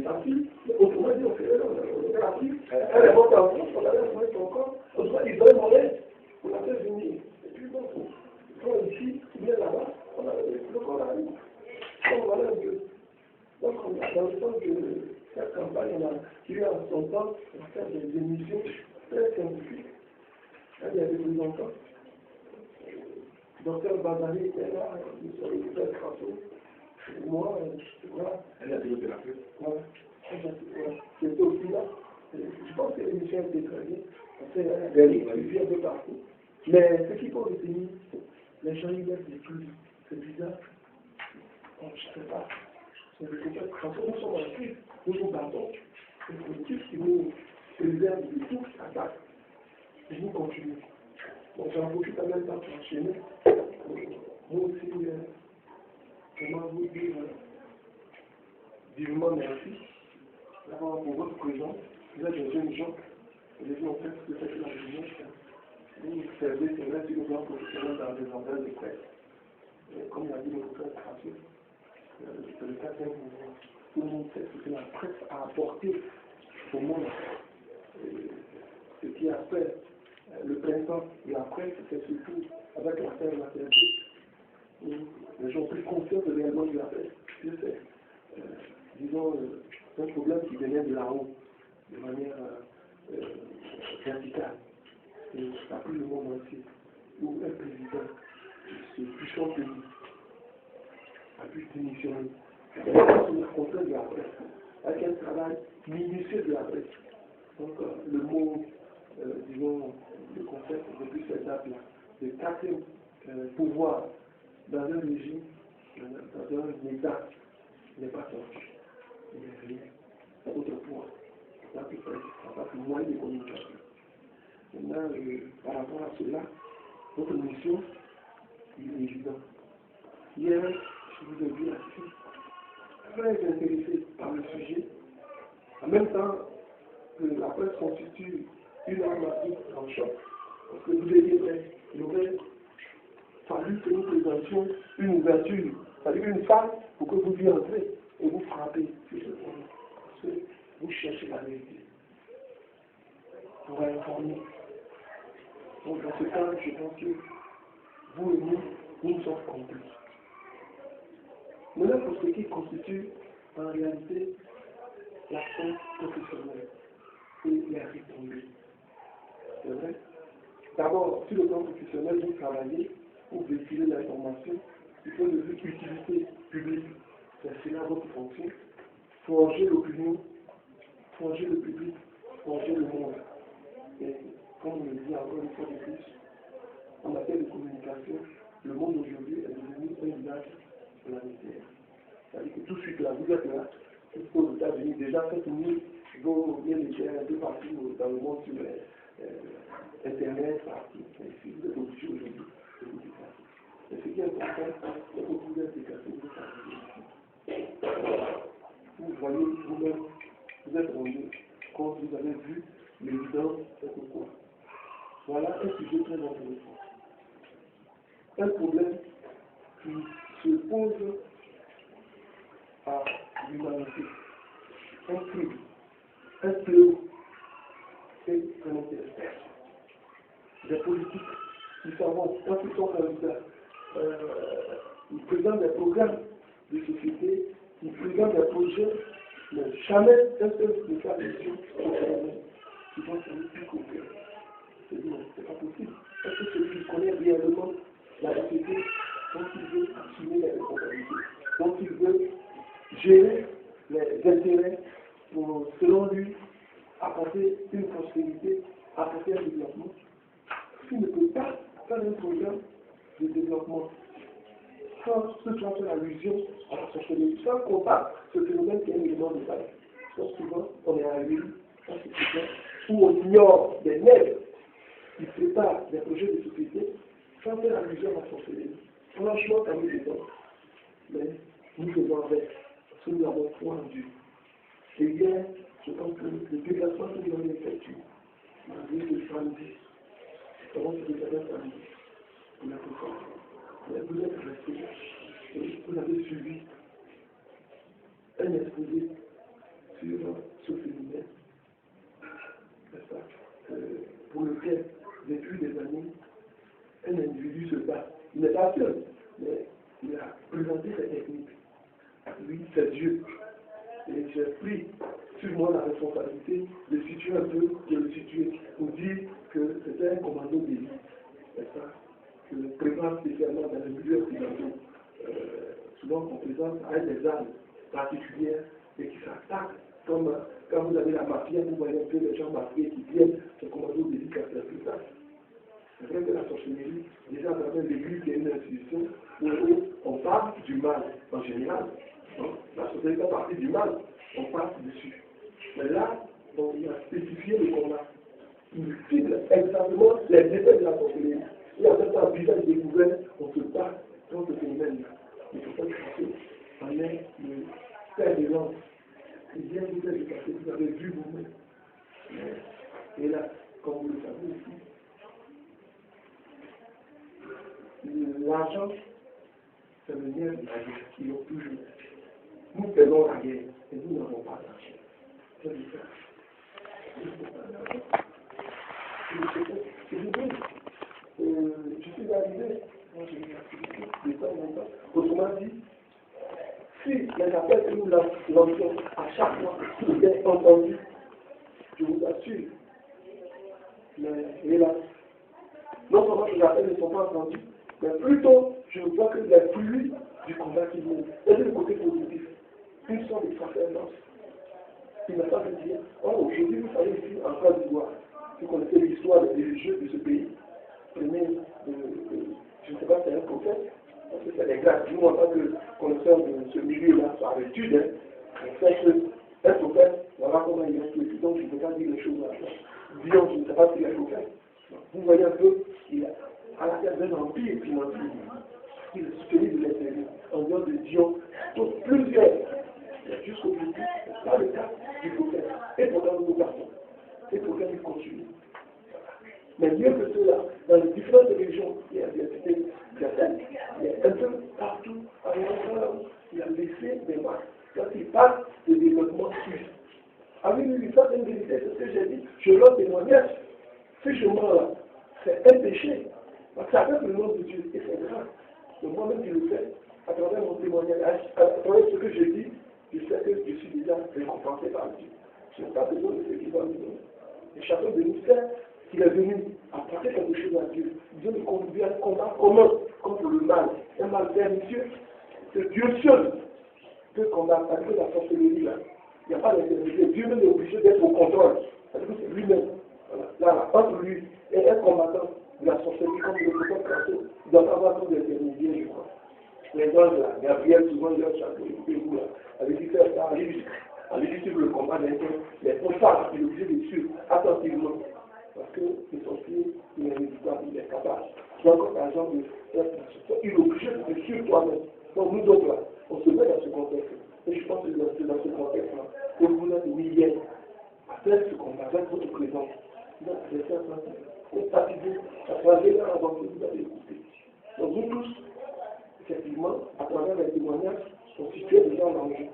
la fille, autrement dit, on fait la fille, elle est montée en France, on allait envoyer son corps, on doit lui donner mon aide pour la faire venir. Et puis bon, soit ici, ou bien là-bas, on a le corps arrive. Donc voilà un peu. Donc on a dans le sens de cette campagne, on a eu en son temps, on va faire des émissions très scientifiques. Il y avait des enfants. Docteur Bazari était là, nous sommes le frère Crasso. Moi, voilà. Elle a développé la fête. Voilà. J'étais aussi là. Je pense que l'émission a été très bien. On s'est suivi un peu partout. Mais ce qu'il faut retenir, les gens ils laissent des choses. C'est bizarre. Bon, je ne sais pas. C'est peut-être quand nous sommes en crise, nous nous battons. C'est une politique qui nous préserve de toute attaque. Et nous continuons. Donc j'en profite en même temps pour enchaîner. Moi aussi, comment vous dire vivement merci. D'abord pour votre présence. Vous êtes des jeunes gens. Vous avez en fait ce que c'est que la réunion. Vous servez, c'est vrai, si nous sommes professionnels dans des organes de presse. Et comme l'a dit le frère François, c'est le quatrième mouvement. Tout le monde sait ce que la presse a apporté au monde. Ce qui a fait le printemps de la presse, c'est surtout avec l'affaire de la TNT. Les gens ont pris conscience de réellement de la presse. C'est, disons, un problème qui venait de là-haut, de manière verticale. Et ça a pris le monde entier, où un président de ce puissant pays a pu démissionner. C'est le contraire de la presse, avec un travail minutieux de la presse. Donc, le mot, disons, le concept depuis cette date-là, le quatrième pouvoir dans un régime, dans un État, n'est pas sorti. Il n'y a rien. Autre point. La presse, ça passe le moyen de communication. Maintenant, par rapport à cela, votre mission, il est évident. Hier, je vous ai vu assis, très intéressé par le sujet. En même temps, que la presse constitue une arme à double tranchant. Parce que vous avez vrai, il aurait fallu que nous présentions une ouverture, c'est-à-dire une faille pour que vous y entrez et vous frappez sur ce point. Parce que vous cherchez la vérité. Pour informer. Donc dans ce cas, je pense que vous et nous sommes complices. Maintenant, pour ce qui constitue en réalité l'action professionnelle et les retombées. C'est vrai. D'abord, sur le plan professionnel, vous travaillez pour véhiculer l'information. Il faut de l'utilité publique. C'est cela votre fonction. Forger l'opinion, forger le public, forger le monde. Et comme on le dit encore une fois de plus, en matière de communication, le monde aujourd'hui est devenu un village planétaire. C'est-à-dire que tout de suite là, vous êtes là, aux États-Unis, déjà quand nous vont bien les faire un peu partout dans le monde sur Internet, partout. Si vous êtes obligé aujourd'hui de vous déplacer. Mais ce qui est important, c'est que vous êtes déplacé, vous êtes arrivé. Vous voyez vous-même, vous êtes rendu quand vous avez vu l'évidence, c'est pourquoi. Voilà un sujet très intéressant. Un problème qui se pose à l'humanité. Un crime, un fléau, c'est un intérêt. Des politiques qui savent, quand ils sont candidats, ils présentent des programmes de société, ils présentent des projets, mais jamais un seul ne fait attention aux problèmes qui vont se mettre plus concrets. C'est pas possible. Est-ce que celui qui connaît réellement la société, dont il veut assumer les responsabilités, dont il veut gérer les intérêts pour, selon lui, apporter une prospérité, apporter un développement, s'il ne peut pas faire un programme de développement sans se faire allusion à la société, sans combattre ce phénomène qui est un élément de taille. Donc souvent, on est arrivé dans ce situation où on ignore des nègres qui préparent des projets de société sans faire allusion à la société. Franchement, ça nous détend. Mais nous faisons avec, parce que nous avons foi en Dieu. Et hier, je pense que le déplacement que nous avons effectué, malgré le samedi, comment se déplacer samedi, on a fait ça. Mais vous êtes restés, et vous avez suivi un exposé sur Il n'est pas seul, mais il a présenté cette technique. Lui, c'est Dieu. Et j'ai pris sur moi la responsabilité de situer un peu, de le situer, pour dire que c'était un commando d'élite, c'est ça, que le présente spécialement dans le milieu occidental, souvent qu'on présente avec des armes particulières et qui s'attaquent, comme quand vous avez la mafia, vous voyez un peu les gens mafieux qui viennent, ce commando d'élite à faire plus tard. C'est vrai que la sorcellerie, déjà à travers l'église, il y a une institution où on parle du mal en général. Donc, la sorcellerie fait partie du mal, on passe dessus. Mais là, il a spécifié le combat. Il cible exactement les effets de la sorcellerie. Et en même temps, visage découvert, on se bat contre ce phénomène-là. Il ne faut pas cracher. On est le père de l'homme. Il vient vous faire du passé, vous avez vu vous-même. Et là, comme vous le savez aussi, l'argent, c'est le nerf de la guerre qui ont toujours. Nous faisons la guerre et nous n'avons pas d'argent. C'est différent. Je vous dis, je suis arrivé, moi j'ai eu l'activité de temps en temps. Autrement dit, si les appels que nous lançons à chaque fois sont entendus, je vous assure, mais hélas, non seulement ces appels ne sont pas entendus, mais plutôt je vois que les fruits du combat qui viennent, c'est le côté positif. Ils sont des sacerdoces. Il n'a pas de dire, oh, aujourd'hui, vous savez, ici, en Côte d'Ivoire, vous connaissez l'histoire des religieux de ce pays. Prenez, je ne sais pas si c'est un prophète, parce que c'est des grâces. Nous, en tant que connaisseurs de ce milieu-là, par étude, on sait qu'un prophète, voilà comment il est tout. Donc, je ne peux pas dire les choses là. Dion, je ne sais pas s'il est prophète. Vous voyez un peu, il a à la tête d'un empire financier. Il est soutenu de l'intérieur. En dehors de Dion, donc plusieurs. Jusqu'aujourd'hui, c'est pas le cas du prophète. Et pourtant, nous partons. Et pourtant, il continue. Mais mieux que cela, dans les différentes régions, il y a des cités certaines, il y a un peu partout, à l'endroit où il a laissé des marques. Quand il parle de développement suisse. Ah oui, oui, ça c'est une vérité, c'est ce que j'ai dit. Je leur témoignage. Ce chemin-là, c'est un péché. Parce que ça fait le nom de Dieu, et c'est grave. Donc moi-même, je le fais, à travers mon témoignage, à travers ce que je dis, je sais que je suis déjà récompensé par Dieu. Je n'ai pas besoin de ce qu'il va me donner. Et chacun de nous sait qu'il est venu apporter quelque chose à Dieu. Dieu nous conduit à un combat commun contre le mal. Un mal pernicieux. C'est Dieu seul peut combattre avec la sorcellerie là. Il n'y a pas d'intermédiaire. Dieu même est obligé d'être au contrôle. Parce que c'est lui-même. Voilà. Là, entre lui et un combattant de la sorcellerie comme le prophète François, il ne doit pas avoir trop d'intermédiaire, je crois. Les anges là, Gabriel, souvent, leur chapeau, écoutez-vous là, avec lui faire ça, allez suivre le combat d'un temps, mais pour ça, il est obligé de suivre attentivement. Parce que le sorcier, il est inévitable, il est capable. Tu as encore par exemple de faire ça. Il est obligé de te suivre toi-même. Donc nous autres là, on se met dans ce contexte. Et je pense que c'est dans ce contexte-là que vous êtes mis hier à faire ce combat avec votre présence. Donc, je vais faire ça. Constatez-vous, à travers là avant que vous avez écouté. Donc nous tous, effectivement, à travers les témoignages, on situait déjà en danger.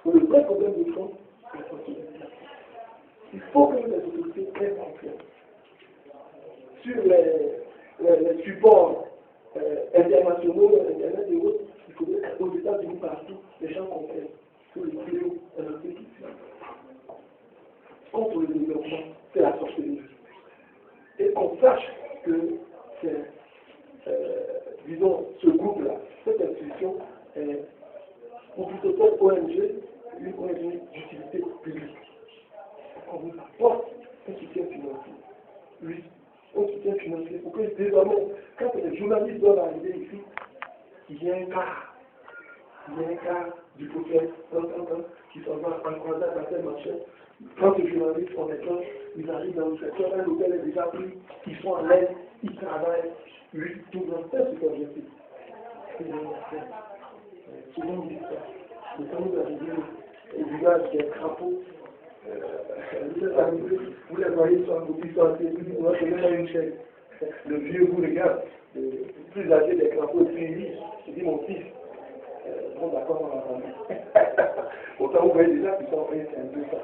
Mais le vrai problème de fond, c'est la sorcellerie. Il faut que les autorités prennent confiance sur les supports internationaux, Internet et autres. Il faudrait qu'aux États-Unis partout, les gens comprennent que le fléau est un peu qui contre le développement, c'est la sorcellerie. Et qu'on sache que c'est, disons, ce groupe-là, cette institution, ou plutôt cette ONG, une ONG d'utilité publique. On vous apporte un soutien financier. Oui, un soutien financier pour que désormais, quand les journalistes doivent arriver ici, il y a un cas du prophète, qui s'en va en croisade à tel marché. Quand les journalistes sont d'accord, ils arrivent dans le secteur, un hôtel est déjà pris, ils sont en l'aide, ils travaillent, lui, tout le monde fait ce objectif. Souvent on dit ça. Mais quand vous arrivez au village des crapauds, vous les voyez sur un boutique, sur un téléphone, on va se mettre à une chaîne. Le vieux vous regarde, le plus âgé des crapauds, et puis il dit, mon fils, bon d'accord, on a entendu. Autant vous voyez déjà qu'ils sont en train c'est un peu ça.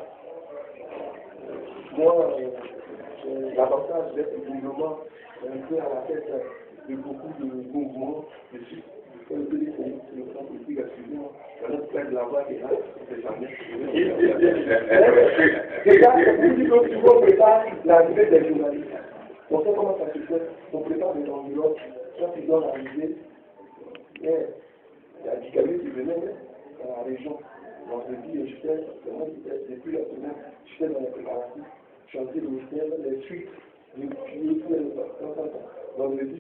Moi, j'ai l'avantage d'être évidemment un peu à la tête de beaucoup de mouvements, de suite, le PDC, le plan politique a suivi, notre frère de la voix qui est là, on ne sait jamais. Regarde, tu vois, on prépare l'arrivée des journalistes. On sait comment ça se fait, on prépare des enveloppes, quand ils doivent arriver, il y a Dikabé qui venait dans la région. Vendredi, j'étais, depuis la semaine, j'étais dans les préparatifs, chantier le week-end, les suites, vendredi,